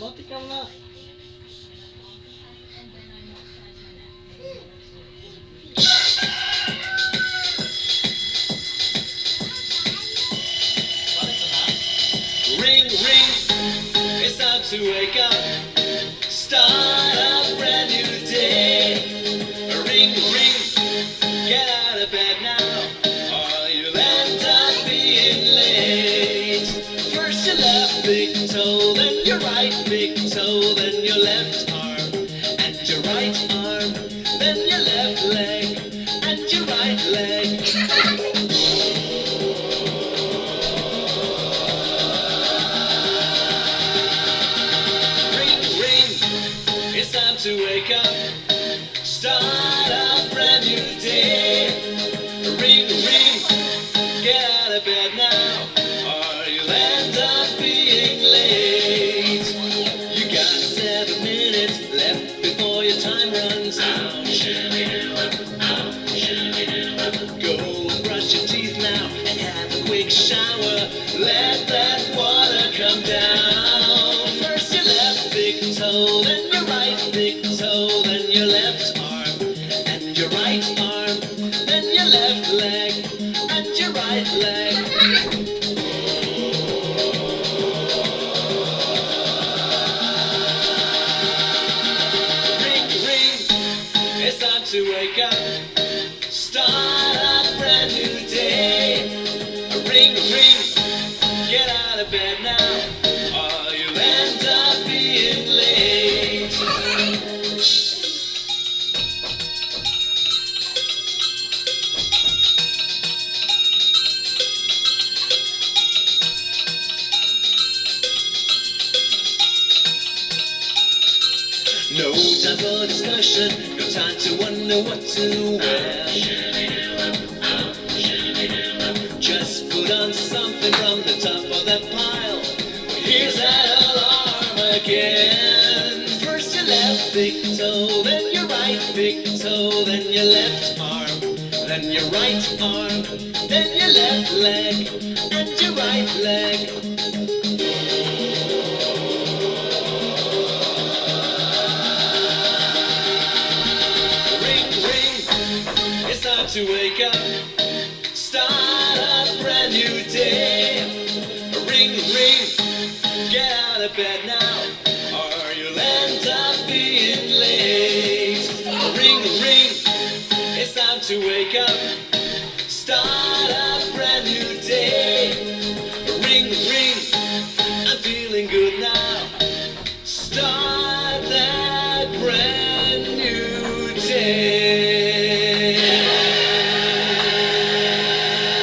Mati ka na. Ring, ring, it's time to wake up. Start a brand new day. Ring, ring, get out of bed now, or you'll end up being late. First your left big toe, then your right big toe, then your left arm, and your right arm, then your left leg, and your right leg. It's time to wake up, start a brand new day. Ring, ring, get out of bed now, or you'll end up being late. You got 7 minutes left before your time runs out. Go and brush your teeth now and have a quick shower. Let that water come down. First your left big toe, then your right big toe, then your left arm, and your right arm, then your left leg, and your right leg. Ring, ring, it's time to wake up, start a brand new day. Ring, ring, get out of bed now, or you'll end up being late. No time for discussion, no time to wonder what to wear. Just put on something from the top of that pile. Here's that alarm again. First your left big toe, then your right big toe, then your left arm, then your right arm, then your left leg, and your right leg. Ring, ring, it's time to wake up, start a brand new day. Ring, ring, get out of bed now, or you'll end up being late. Ring, ring, it's time to wake up, start a